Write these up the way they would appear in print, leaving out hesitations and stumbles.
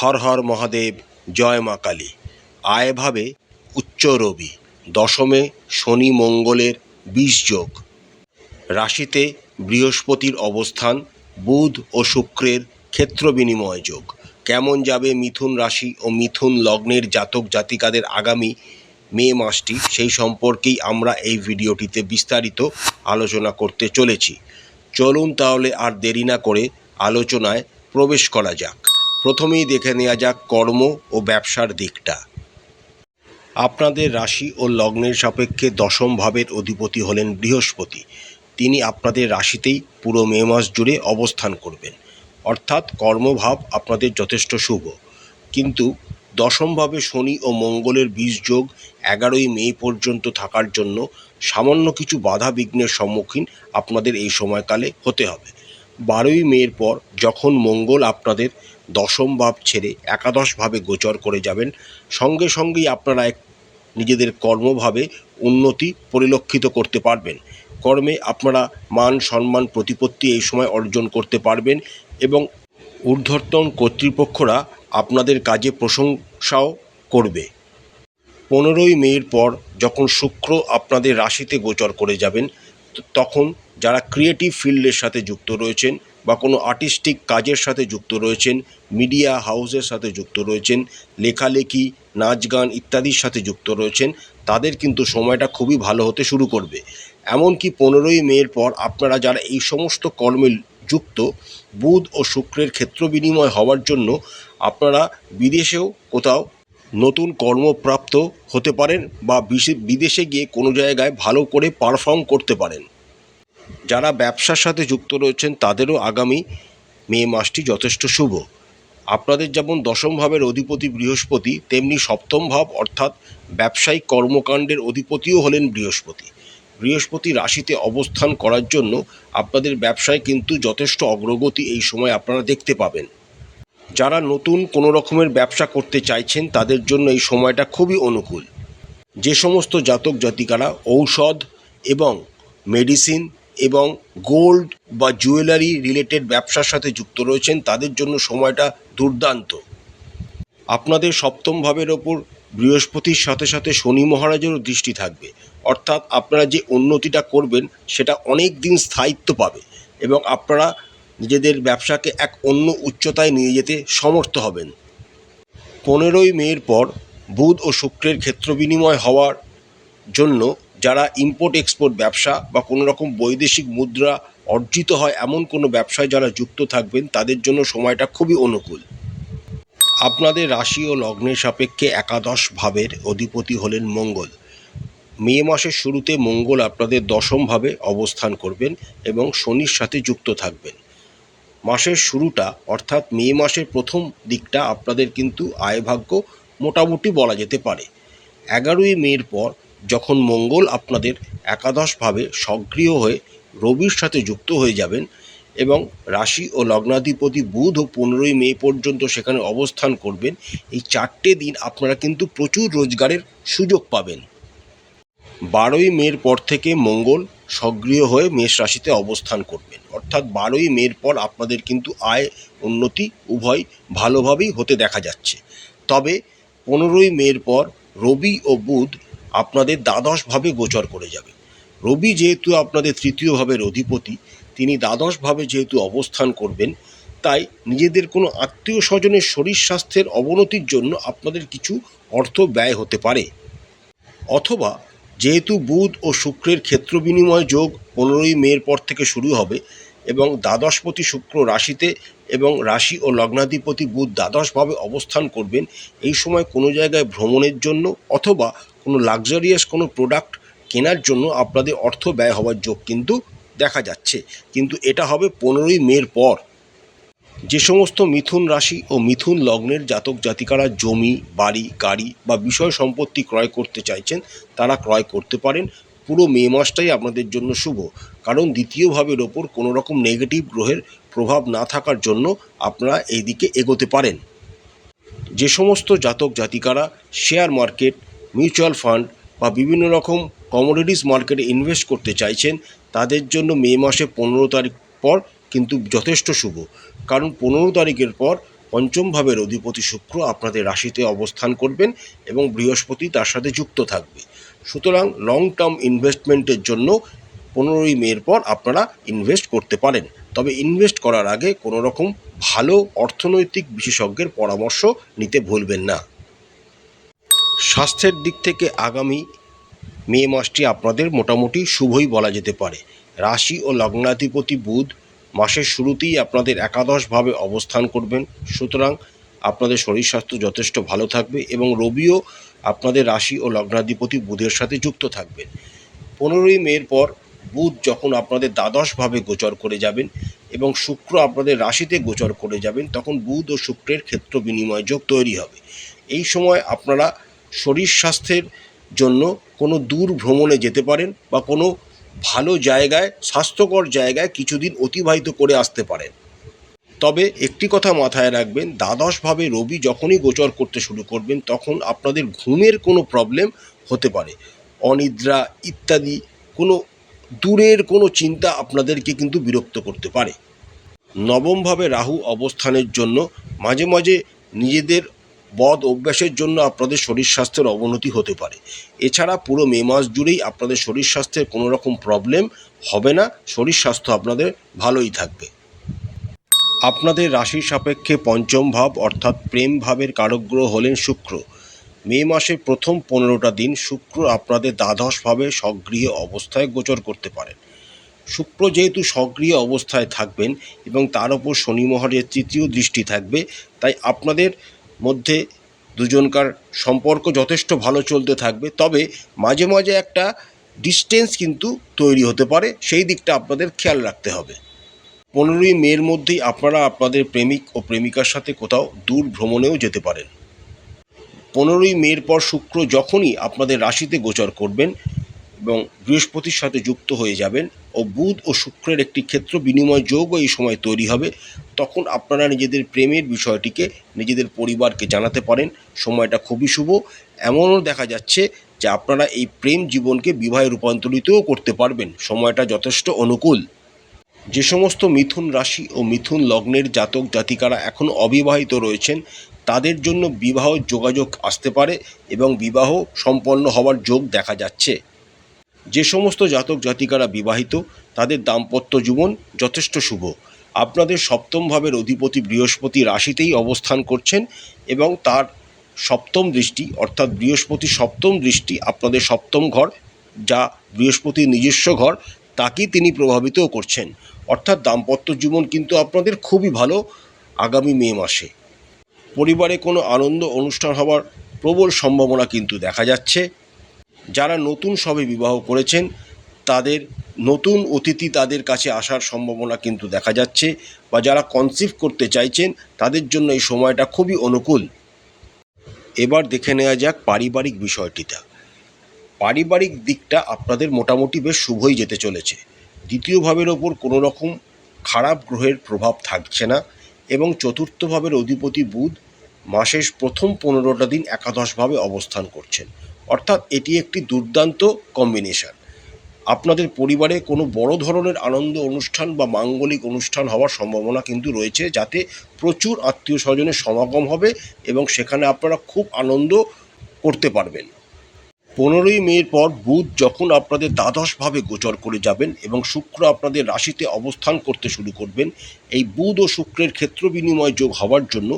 হর হর মহাদেব, জয় মা কালী। আয়ভাবে উচ্চ রবি, দশমে শনি মঙ্গলের ২০ যোগ, রাশিতে বৃহস্পতির অবস্থান, বুধ ও শুক্রের ক্ষেত্র বিনিময় যোগ। কেমন যাবে মিথুন রাশি ও মিথুন লগ্নের জাতক জাতিকাদের আগামী মে মাসটি, সেই সম্পর্কেই আমরা এই ভিডিওটিতে বিস্তারিত আলোচনা করতে চলেছি। চলুন তাহলে আর দেরি না করে আলোচনায় প্রবেশ করা যাক। প্রথমেই দেখে নেওয়া যাক কর্ম ও ব্যবসার দিকটা। আপনাদের রাশি ও লগ্নের সাপেক্ষে দশম ভাবের অধিপতি হলেন বৃহস্পতি। তিনি আপনাদের রাশিতেই পুরো মে মাস জুড়ে অবস্থান করবেন, অর্থাৎ কর্মভাব আপনাদের যথেষ্ট শুভ। কিন্তু দশমভাবে শনি ও মঙ্গলের ২০ যোগ ১১ই মে পর্যন্ত থাকার জন্য সামান্য কিছু বাধা বিঘ্নের সম্মুখীন আপনাদের এই সময়কালে হতে হবে। ১২ই মের পর যখন মঙ্গল আপনাদের দশম ভাব ছেড়ে একাদশভাবে গোচর করে যাবেন, সঙ্গে সঙ্গেই আপনারা নিজেদের কর্মভাবে উন্নতি পরিলক্ষিত করতে পারবেন। কর্মে আপনারা মান সম্মান প্রতিপত্তি এই সময় অর্জন করতে পারবেন এবং ঊর্ধ্বতন কর্তৃপক্ষরা আপনাদের কাজে প্রশংসাও করবে। ১৫ই মের পর যখন শুক্র আপনাদের রাশিতে গোচর করে যাবেন, তখন যারা ক্রিয়েটিভ ফিল্ডের সাথে যুক্ত রয়েছেন বা কোনো আর্টিস্টিক কাজের সাথে যুক্ত রয়েছেন, মিডিয়া হাউসের সাথে যুক্ত রয়েছেন, লেখালেখি, নাচ গান ইত্যাদির সাথে যুক্ত রয়েছেন, তাদের কিন্তু সময়টা খুবই ভালো হতে শুরু করবে। এমনকি ১৫ই মের পর আপনারা যারা এই সমস্ত কর্মে যুক্ত, বুধ ও শুক্রের ক্ষেত্র বিনিময় হওয়ার জন্য আপনারা বিদেশেও কোথাও নতুন কর্মপ্রাপ্ত হতে পারেন বা বিদেশে গিয়ে কোনো জায়গায় ভালো করে পারফর্ম করতে পারেন। যারা ব্যবসার সাথে যুক্ত রয়েছেন তাদেরও আগামী মে মাসটি যথেষ্ট শুভ। আপনাদের যেমন দশম ভাবের অধিপতি বৃহস্পতি, তেমনি সপ্তম ভাব অর্থাৎ ব্যবসায়িক কর্মকাণ্ডের অধিপতিও হলেন বৃহস্পতি। বৃহস্পতি রাশিতে অবস্থান করার জন্য আপনাদের ব্যবসায় কিন্তু যথেষ্ট অগ্রগতি এই সময় আপনারা দেখতে পাবেন। যারা নতুন কোনো রকমের ব্যবসা করতে চাইছেন তাদের জন্য এই সময়টা খুবই অনুকূল। যে সমস্ত জাতক জাতিকারা ঔষধ এবং মেডিসিন এবং গোল্ড বা জুয়েলারি রিলেটেড ব্যবসার সাথে যুক্ত রয়েছেন তাদের জন্য সময়টা দুর্দান্ত। আপনাদের সপ্তম ভাবের ওপর বৃহস্পতির সাথে সাথে শনি মহারাজেরও দৃষ্টি থাকবে, অর্থাৎ আপনারা যে উন্নতিটা করবেন সেটা অনেক দিন স্থায়িত্ব পাবে এবং আপনারা নিজেদের ব্যবসাকে এক অন্য উচ্চতায় নিয়ে যেতে সমর্থ হবেন। ১৫ই মের পর বুধ ও শুক্রের ক্ষেত্র বিনিময় হওয়ার জন্য যারা ইম্পোর্ট এক্সপোর্ট ব্যবসা বা কোনো রকম বৈদেশিক মুদ্রা অর্জিত হয় এমন কোনো ব্যবসায় যারা যুক্ত থাকবেন তাদের জন্য সময়টা খুবই অনুকূল। আপনাদের রাশি ও লগ্নের সাপেক্ষে একাদশ ভাবের অধিপতি হলেন মঙ্গল। মে মাসের শুরুতে মঙ্গল আপনাদের দশম ভাবে অবস্থান করবেন এবং শনির সাথে যুক্ত থাকবেন। মাসের শুরুটা অর্থাৎ মে মাসের প্রথম দিকটা আপনাদের কিন্তু আয়ভাগ্য মোটামুটি বলা যেতে পারে। ১১ই মের পর যখন মঙ্গল আপনাদের একাদশভাবে সক্রিয় হয়ে রবির সাথে যুক্ত হয়ে যাবেন এবং রাশি ও লগ্নাধিপতি বুধ ও ১৫ই মে পর্যন্ত সেখানে অবস্থান করবেন, এই ৪টে দিন আপনারা কিন্তু প্রচুর রোজগারের সুযোগ পাবেন। ১২ই মের পর থেকে মঙ্গল সক্রিয় হয়ে মেষ রাশিতে অবস্থান করবেন, অর্থাৎ ১২ই মের পর আপনাদের কিন্তু আয় উন্নতি উভয় ভালোভাবেই হতে দেখা যাচ্ছে। তবে ১৫ই মের পর রবি ও বুধ আপনাদের দ্বাদশভাবে গোচর করে যাবে। রবি যেহেতু আপনাদের তৃতীয় ভাবের অধিপতি, তিনি দ্বাদশভাবে যেহেতু অবস্থান করবেন, তাই নিজেদের কোনো আত্মীয় স্বজনের শরীর স্বাস্থ্যের অবনতির জন্য আপনাদের কিছু অর্থ ব্যয় হতে পারে। অথবা যেহেতু বুধ ও শুক্রের ক্ষেত্র বিনিময় যোগ ১৫ই মের পর থেকে শুরু হবে এবং দ্বাদশপতি শুক্র রাশিতে এবং রাশি ও লগ্নাধিপতি বুধ দ্বাদশভাবে অবস্থান করবেন, এই সময় কোনো জায়গায় ভ্রমণের জন্য অথবা কোনো লাক্সারিয়াস কোনো প্রোডাক্ট কেনার জন্য আপনাদের অর্থ ব্যয় হওয়ার যোগ কিন্তু দেখা যাচ্ছে, কিন্তু এটা হবে ১৫ই মের পর। যে সমস্ত মিথুন রাশি ও মিথুন লগ্নের জাতক জাতিকারা জমি, বাড়ি, গাড়ি বা বিষয় সম্পত্তি ক্রয় করতে চাইছেন তারা ক্রয় করতে পারেন। পুরো মে মাসটাই আপনাদের জন্য শুভ, কারণ দ্বিতীয় ভাবের ওপর কোনো রকম নেগেটিভ গ্রহের প্রভাব না থাকার জন্য আপনারা এই দিকে এগোতে পারেন। যে সমস্ত জাতক জাতিকারা শেয়ার মার্কেট, মিউচুয়াল ফান্ড বা বিভিন্ন রকম কমোডিটিস মার্কেটে ইনভেস্ট করতে চাইছেন তাদের জন্য মে মাসে ১৫ তারিখ পর কিন্তু যথেষ্ট শুভ, কারণ ১৫ তারিখের পর পঞ্চম ভাবের অধিপতি শুক্র আপনাদের রাশিতে অবস্থান করবেন এবং বৃহস্পতি তার সাথে যুক্ত থাকবে। সুতরাং লং টার্ম ইনভেস্টমেন্টের জন্য 15ই মের পর আপনারা ইনভেস্ট করতে পারেন। তবে ইনভেস্ট করার আগে কোনো রকম ভালো অর্থনৈতিক বিশেষজ্ঞের পরামর্শ নিতে ভুলবেন না। স্বাস্থ্যের দিক থেকে আগামী মে মাসটি আপনাদের মোটামুটি শুভই বলা যেতে পারে। রাশি ও লগ্নাধিপতি বুধ মাসের শুরুতেই আপনাদের একাদশভাবে অবস্থান করবেন। সুতরাং আপনাদের শরীর স্বাস্থ্য যথেষ্ট ভালো থাকবে এবং রবিও আপনাদের রাশি ও লগ্নাধিপতি বুধের সাথে যুক্ত থাকবেন। 15ই মের পর বুধ যখন আপনাদের দ্বাদশভাবে গোচর করে যাবেন এবং শুক্র আপনাদের রাশিতে গোচর করে যাবেন, তখন বুধ ও শুক্রের ক্ষেত্র বিনিময় যোগ তৈরি হবে। এই সময় আপনারা শরীর স্বাস্থ্যের জন্য কোনো দূর ভ্রমণে যেতে পারেন বা কোনো ভালো জায়গায়, স্বাস্থ্যকর জায়গায় কিছুদিন অতিবাহিত করে আসতে পারেন। তবে একটি কথা মাথায় রাখবেন, দ্বাদশভাবে রবি যখনই গোচর করতে শুরু করবেন তখন আপনাদের ঘুমের কোনো প্রবলেম হতে পারে, অনিদ্রা ইত্যাদি কোনো দূরের কোনো চিন্তা আপনাদেরকে কিন্তু বিরক্ত করতে পারে। নবমভাবে রাহু অবস্থানের জন্য মাঝে মাঝে নিজেদের বদ অভ্যাসের জন্য আপনাদের শরীর স্বাস্থ্যের অবনতি হতে পারে। এছাড়া পুরো মে মাস জুড়েই আপনাদের শরীর স্বাস্থ্যের কোনো রকম প্রবলেম হবে না, শরীর স্বাস্থ্য আপনাদের ভালোই থাকবে। আপনাদের রাশির সাপেক্ষে পঞ্চম ভাব অর্থাৎ প্রেম ভাবের কারক গ্রহ হলেন শুক্র। মে মাসের প্রথম 15টা দিন শুক্র আপনাদের দ্বাদশভাবে সক্রিয় অবস্থায় গোচর করতে পারেন। শুক্র যেহেতু সক্রিয় অবস্থায় থাকবেন এবং তার ওপর শনি মহারাজের তৃতীয় দৃষ্টি থাকবে, তাই আপনাদের মধ্যে দুজনকার সম্পর্ক যথেষ্ট ভালো চলতে থাকবে। তবে মাঝে মাঝে একটা ডিস্টেন্স কিন্তু তৈরি হতে পারে, সেই দিকটা আপনাদের খেয়াল রাখতে হবে। 15ই মের মধ্যেই আপনারা আপনাদের প্রেমিক ও প্রেমিকার সাথে কোথাও দূর ভ্রমণেও যেতে পারেন। 15ই মের পর শুক্র যখনই আপনাদের রাশিতে গোচর করবেন এবং বৃহস্পতির সাথে যুক্ত হয়ে যাবেন ও বুধ ও শুক্রের একটি ক্ষেত্র বিনিময় যোগও এই সময় তৈরি হবে, তখন আপনারা নিজেদের প্রেমের বিষয়টিকে নিজেদের পরিবারকে জানাতে পারেন। সময়টা খুবই শুভ। এমনও দেখা যাচ্ছে যে আপনারা এই প্রেম জীবনকে বিবাহে রূপান্তরিতও করতে পারবেন। সময়টা যথেষ্ট অনুকূল। যে সমস্ত মিথুন রাশি ও মিথুন লগ্নের জাতক জাতিকারা এখনও অবিবাহিত রয়েছেন, তাদের জন্য বিবাহ যোগাযোগ আসতে পারে এবং বিবাহ সম্পন্ন হওয়ার যোগ দেখা যাচ্ছে। যে সমস্ত জাতক জাতিকারা বিবাহিত, তাদের দাম্পত্য জীবন যথেষ্ট শুভ। আপনাদের সপ্তম ভাবের অধিপতি বৃহস্পতি রাশিতেই অবস্থান করছেন এবং তার সপ্তম দৃষ্টি অর্থাৎ বৃহস্পতির সপ্তম দৃষ্টি আপনাদের সপ্তম ঘর, যা বৃহস্পতির নিজস্ব ঘর, তাকেই তিনি প্রভাবিতও করছেন। অর্থাৎ দাম্পত্য জীবন কিন্তু আপনাদের খুবই ভালো আগামী মে মাসে। পরিবারে কোনো আনন্দ অনুষ্ঠান হওয়ার প্রবল সম্ভাবনা কিন্তু দেখা যাচ্ছে। যারা নতুন সবে বিবাহ করেছেন, তাদের নতুন অতিথি তাদের কাছে আসার সম্ভাবনা কিন্তু দেখা যাচ্ছে, বা যারা কনসিভ করতে চাইছেন তাদের জন্য এই সময়টা খুবই অনুকূল। এবার দেখে নেওয়া যাক পারিবারিক বিষয়টিটা। পারিবারিক দিকটা আপনাদের মোটামুটি বেশ শুভই যেতে চলেছে। দ্বিতীয় ভাবের ওপর কোনো রকম খারাপ গ্রহের প্রভাব থাকছে না এবং চতুর্থ ভাবের অধিপতি বুধ মাসের প্রথম 15টা দিন একাদশভাবে অবস্থান করছেন। অর্থাৎ এটি একটি দুর্দান্ত কম্বিনেশন। আপনাদের পরিবারে কোনো বড় ধরনের আনন্দ অনুষ্ঠান বা মাঙ্গলিক অনুষ্ঠান হওয়ার সম্ভাবনা কিন্তু রয়েছে, যাতে প্রচুর আত্মীয় স্বজনের সমাগম হবে এবং সেখানে আপনারা খুব আনন্দ করতে পারবেন। 15ই মের পর বুধ যখন আপনাদের দ্বাদশভাবে গোচর করে যাবেন এবং শুক্র আপনাদের রাশিতে অবস্থান করতে শুরু করবেন, এই বুধ ও শুক্রের ক্ষেত্র বিনিময় যোগ হওয়ার জন্য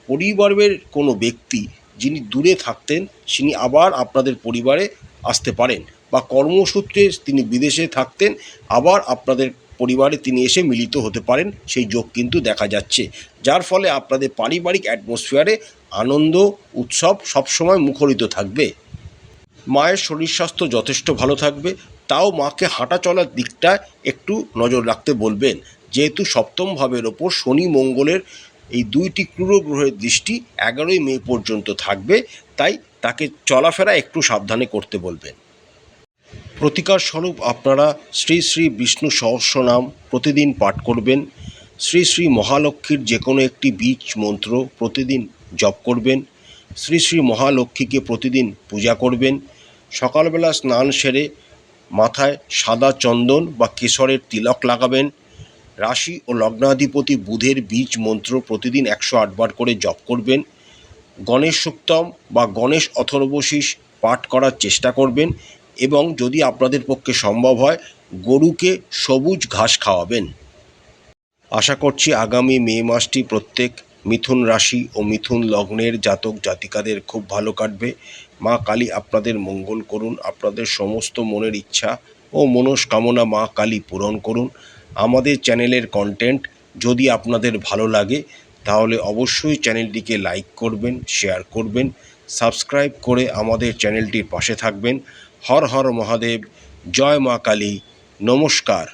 পরিবারের কোনো ব্যক্তি যিনি দূরে থাকতেন তিনি আবার আপনাদের পরিবারে আসতে পারেন, বা কর্মসূত্রে তিনি বিদেশে থাকতেন আবার আপনাদের পরিবারে তিনি এসে মিলিত হতে পারেন, সেই যোগ কিন্তু দেখা যাচ্ছে। যার ফলে আপনাদের পারিবারিক অ্যাটমসফিয়ারে আনন্দ উৎসব সবসময় মুখরিত থাকবে। মায়ের শরীর স্বাস্থ্য যথেষ্ট ভালো থাকবে, তাও মাকে হাঁটা চলার দিকটা একটু নজর রাখতে বলবেন, যেহেতু সপ্তম ভাবের ওপর শনি মঙ্গলের এই দুইটি ক্রূর গ্রহের দৃষ্টি 11ই মে পর্যন্ত থাকবে, তাই তাকে চলাফেরা একটু সাবধানে করতে বলবেন। প্রতিকার স্বরূপ আপনারা শ্রী শ্রী বিষ্ণু সহস্রনাম প্রতিদিন পাঠ করবেন। শ্রী শ্রী মহালক্ষ্মীর যে কোনো একটি বীজ মন্ত্র প্রতিদিন জপ করবেন। শ্রী শ্রী মহালক্ষ্মীকে প্রতিদিন পূজা করবেন। সকালবেলা স্নান সেরে মাথায় সাদা চন্দন বা কেশরের তিলক লাগাবেন। রাশি ও লগ্নাধিপতি বুধের বীজ মন্ত্র প্রতিদিন 108 বার করে জপ করবেন। গণেশ সূক্তম বা গণেশ অথর্বশীষ পাঠ করার চেষ্টা করবেন এবং যদি আপনাদের পক্ষে সম্ভব হয় গরুকে সবুজ ঘাস খাওয়াবেন। আশা করছি আগামী মে মাসটি প্রত্যেক মিথুন রাশি ও মিথুন লগ্নের জাতক জাতিকাদের খুব ভালো কাটবে। মা কালী আপনাদের মঙ্গল করুন, আপনাদের সমস্ত মনের ইচ্ছা ও মনস্কামনা মা কালী পূরণ করুন। আমাদের চ্যানেলের কন্টেন্ট যদি আপনাদের ভালো লাগে তাহলে অবশ্যই চ্যানেলটিকে লাইক করবেন, শেয়ার করবেন, সাবস্ক্রাইব করে আমাদের চ্যানেলটির পাশে থাকবেন। হর হর মহাদেব, জয় মা কালী, নমস্কার।